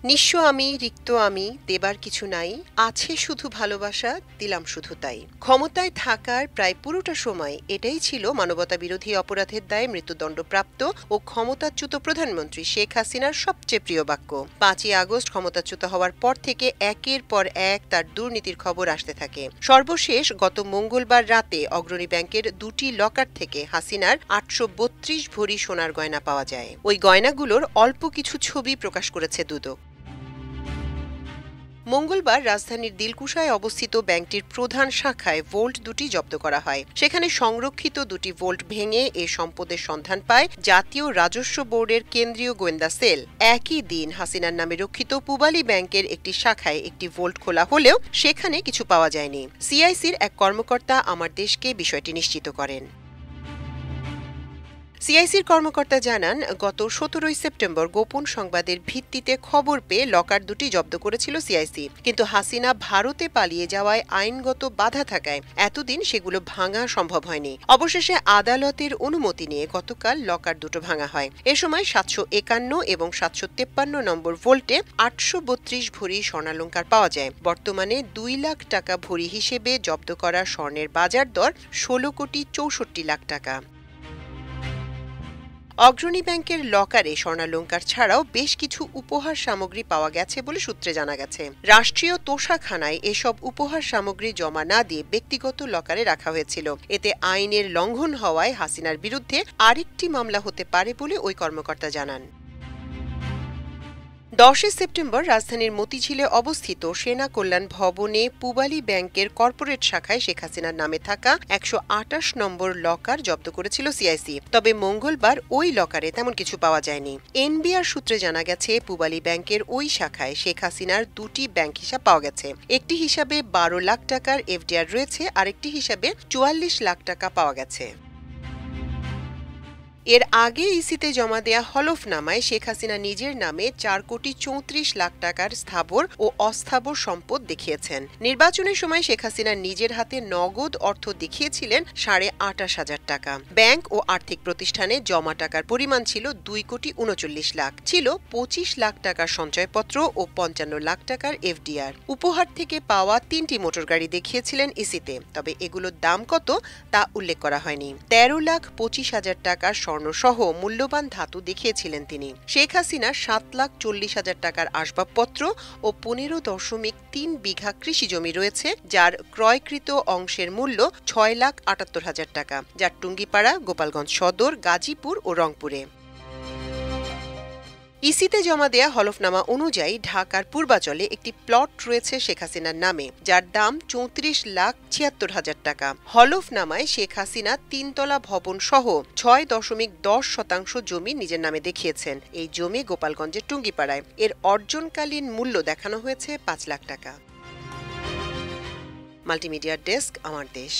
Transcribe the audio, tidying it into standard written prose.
নিঃস্ব আমি, রিক্ত আমি, দেবার কিছু নাই, আছে শুধু ভালোবাসা, দিলাম শুধু তাই। ক্ষমতায় থাকার প্রায় পুরোটা সময় এটাই ছিল মানবতা বিরোধী অপরাধের দায়ে মৃত্যুদণ্ডপ্রাপ্ত ও ক্ষমতাচ্যুত প্রধানমন্ত্রী শেখ হাসিনার সবচেয়ে প্রিয় বাক্য। ৫ই আগস্ট ক্ষমতাচ্যুত হওয়ার পর থেকে একের পর এক তার দুর্নীতির খবর আসতে থাকে। সর্বশেষ গত মঙ্গলবার রাতে অগ্রণী ব্যাংকের দুটি লকার থেকে হাসিনার ৮৩২ ভরি সোনার গয়না পাওয়া যায়। ওই গয়নাগুলোর অল্প কিছু ছবি প্রকাশ করেছে দুদক। মঙ্গলবার রাজধানীর দিলকুশায় অবস্থিত ব্যাংকটির প্রধান শাখায় ভোল্ট দুটি জব্দ করা হয়। সেখানে সংরক্ষিত দুটি ভোল্ট ভেঙে এ সম্পদের সন্ধান পায় জাতীয় রাজস্ব বোর্ডের কেন্দ্রীয় গোয়েন্দা সেল। একই দিন হাসিনার নামে রক্ষিত পূবালী ব্যাংকের একটি শাখায় একটি ভোল্ট খোলা হলেও সেখানে কিছু পাওয়া যায়নি। সিআইসির এক কর্মকর্তা আমার দেশকে বিষয়টি নিশ্চিত করেন। সিআইসির কর্মকর্তা জানান, গত ১৭ সেপ্টেম্বর গোপন সংবাদের ভিত্তিতে খবর পেয়ে লকার দুটি জব্দ করেছিল সিআইসি, কিন্তু হাসিনা ভারতে পালিয়ে যাওয়ায় আইনগত বাধা থাকায় এতদিন সেগুলো ভাঙা সম্ভব হয়নি। অবশেষে আদালতের অনুমতি নিয়ে গতকাল লকার দুটো ভাঙা হয়। এ সময় ৭৫১ এবং ৭৫৩ নম্বর ভোল্টে ৮৩২ ভরি স্বর্ণালংকার পাওয়া যায়। বর্তমানে ২ লাখ টাকা ভরি হিসেবে জব্দ করা স্বর্ণের বাজার দর ১৬,৬৪,০০,০০০ টাকা। অগ্রণী ব্যাংকের লকারে স্বর্ণালংকার ছাড়াও বেশ কিছু উপহার সামগ্রী পাওয়া গেছে বলে সূত্রে জানা গেছে। রাষ্ট্রীয় তোষাখানায় এসব উপহার সামগ্রী জমা না দিয়ে ব্যক্তিগত লকারে রাখা হয়েছিল। এতে আইনের লঙ্ঘন হওয়ায় হাসিনার বিরুদ্ধে আরেকটি মামলা হতে পারে বলে ওই কর্মকর্তা জানান। ১০ সেপ্টেম্বর রাজধানীর মতিঝিলে অবস্থিত সেনা কল্যাণ ভবনে পূবালী ব্যাংকের কর্পোরেট শাখায় শেখ হাসিনার নামে থাকা ১২৮ নম্বর লকার জব্দ করেছিল সিআইসি। তবে মঙ্গলবার ওই লকারে তেমন কিছু পাওয়া যায়নি। এনবিআর সূত্রে জানা গেছে, পূবালী ব্যাংকের ওই শাখায় শেখ হাসিনার দুটি ব্যাংক হিসাব পাওয়া গেছে। একটি হিসাবে ১২ লাখ টাকার এফডিআর রয়েছে, আরেকটি হিসাবে ৪৪ লাখ টাকা পাওয়া গেছে। এর আগে ইসিতে জমা দেয়া হলফনামায় শেখ হাসিনা নিজের নামে ৪,৩৪,০০,০০০ টাকার স্থাবর ও অস্থাবর সম্পদ দেখিয়েছেন। নির্বাচনের সময় শেখ হাসিনা নিজের হাতে নগদ অর্থ দেখিয়েছিলেন ২৮,৫০০ টাকা। ব্যাংক ও আর্থিক প্রতিষ্ঠানে জমা টাকার পরিমাণ ছিল ২,৩৯,০০,০০০, ছিল ২৫ লাখ টাকার সঞ্চয়পত্র ও ৫৫ লাখ টাকার এফডিআর। উপহার থেকে পাওয়া ৩টি মোটরগাড়ি দেখিয়েছিলেন ইসিতে, তবে এগুলোর দাম কত তা উল্লেখ করা হয়নি। ১৩,২৫,০০০ টাকার স্বর্ণসহ মূল্যবান ধাতু দেখিয়েছিলেন তিনি। শেখ হাসিনা ৭,৪০,০০০ টাকার আসবাবপত্র ও ১৫.৩ বিঘা কৃষি জমি রয়েছে, যার ক্রয়কৃত অংশের মূল্য ৬,৭৮,০০০ টাকা, যার টুঙ্গিপাড়া, গোপালগঞ্জ সদর, গাজীপুর ও রংপুরে। ইসিতে জমা দেয়া হলফনামা অনুযায়ী ঢাকার পূর্বাচলে একটি প্লট রয়েছে শেখ হাসিনার নামে, যার দাম ৩৪,৭৬,০০০ টাকা। হলফনামায় শেখ হাসিনা ৩তলা ভবন সহ ৬.১০% জমি নিজের নামে দেখিয়েছেন। এই জমি গোপালগঞ্জের টুঙ্গিপাড়ায়। এর অর্জনকালীন মূল্য দেখানো হয়েছে ৫ লাখ টাকা। মাল্টিমিডিয়া ডেস্ক, আমার দেশ।